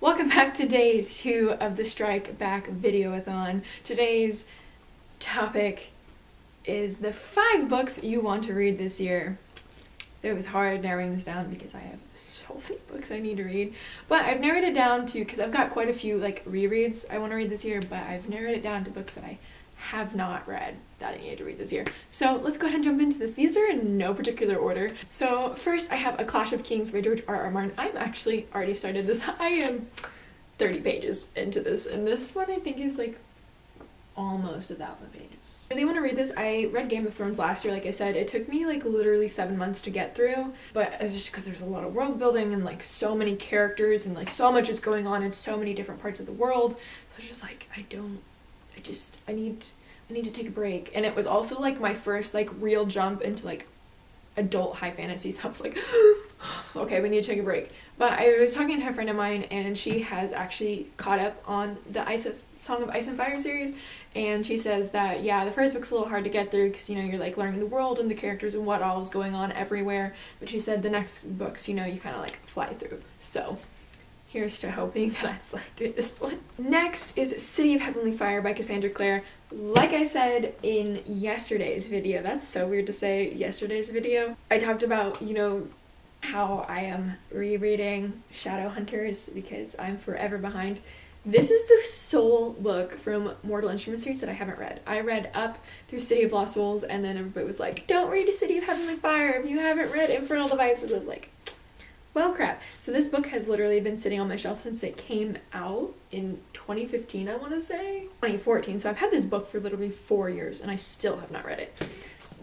Welcome back to day 2 of the StrikeBack-video-a-thon. Today's topic is the 5 books you want to read this year. It was hard narrowing this down because I have so many books I need to read, but I've narrowed it down to, because I've got quite a few like rereads I want to read this year, but I've narrowed it down to books that I have not read that I need to read this year. So let's go ahead and jump into this. These are in no particular order. So first I have A Clash of Kings by George R.R. Martin. I'm actually already started this. I am 30 pages into this, and this one I think is like almost 1,000 pages. I really want to read this. I read Game of Thrones last year, like I said. It took me like literally 7 months to get through, but it's just because there's a lot of world building and like so many characters and like so much is going on in so many different parts of the world. So it's just like I need to take a break. And it was also like my first like real jump into like adult high fantasy, so I was like okay, we need to take a break. But I was talking to a friend of mine, and she has actually caught up on the Song of Ice and Fire series, and she says that yeah, the first book's a little hard to get through because you know you're like learning the world and the characters and what all is going on everywhere, but she said the next books, you know, you kind of like fly through. So here's to hoping that I fly through this one. Next is City of Heavenly Fire by Cassandra Clare. Like I said in yesterday's video, that's so weird to say yesterday's video, I talked about, you know, how I am rereading Shadowhunters because I'm forever behind. This is the sole book from Mortal Instruments series that I haven't read. I read up through City of Lost Souls, and then everybody was like, don't read City of Heavenly Fire if you haven't read Infernal Devices. I was like, well, crap. So this book has literally been sitting on my shelf since it came out in 2015, I want to say. 2014. So I've had this book for literally 4 years, and I still have not read it.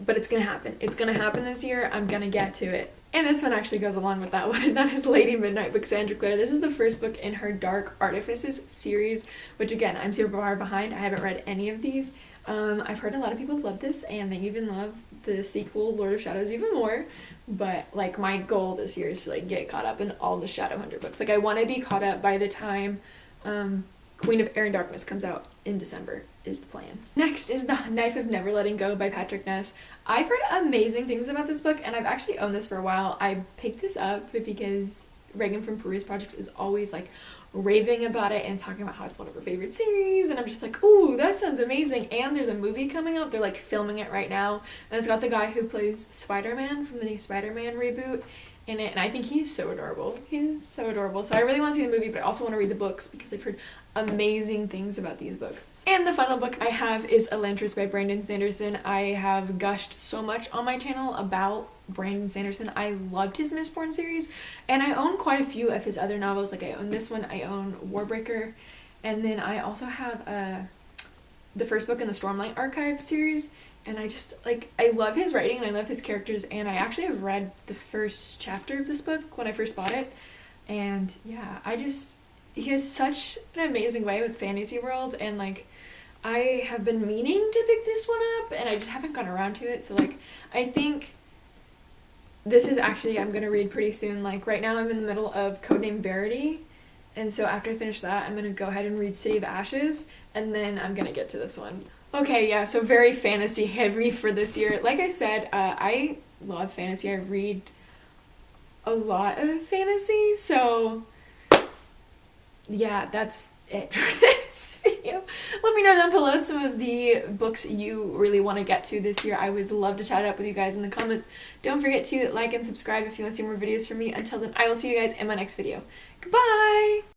But it's gonna happen. It's gonna happen this year. I'm gonna get to it. And this one actually goes along with that one, and that is Lady Midnight by Cassandra Clare. This is the first book in her Dark Artifices series, which again, I'm super far behind. I haven't read any of these. I've heard a lot of people love this, and they even love the sequel, Lord of Shadows, even more. But like my goal this year is to like get caught up in all the Shadowhunter books. Like I want to be caught up by the time Queen of Air and Darkness comes out in December is the plan. Next is The Knife of Never Letting Go by Patrick Ness. I've heard amazing things about this book, and I've actually owned this for a while. I picked this up because Reagan from Peruse Projects is always like raving about it and talking about how it's one of her favorite series, and I'm just like, ooh, that sounds amazing. And there's a movie coming out. They're like filming it right now, and it's got the guy who plays Spider-Man from the new Spider-Man reboot in it, and I think he's so adorable. He's so adorable. So I really want to see the movie, but I also want to read the books because I've heard amazing things about these books. And the final book I have is Elantris by Brandon Sanderson. I have gushed so much on my channel about Brandon Sanderson. I loved his Mistborn series, and I own quite a few of his other novels. Like I own this one, I own Warbreaker, and then I also have the first book in the Stormlight Archive series. And I just, like, I love his writing and I love his characters, and I actually have read the first chapter of this book when I first bought it. And yeah, he has such an amazing way with fantasy world, and like, I have been meaning to pick this one up and I just haven't gotten around to it. So like, I think this is actually, I'm gonna read pretty soon. Like right now I'm in the middle of Codename Verity, and so after I finish that, I'm gonna go ahead and read City of Ashes, and then I'm gonna get to this one. Okay, yeah, so very fantasy heavy for this year. Like I said, I love fantasy. I read a lot of fantasy, so yeah, that's it for this video. Let me know down below some of the books you really want to get to this year. I would love to chat up with you guys in the comments. Don't forget to like and subscribe if you want to see more videos from me. Until then, I will see you guys in my next video. Goodbye!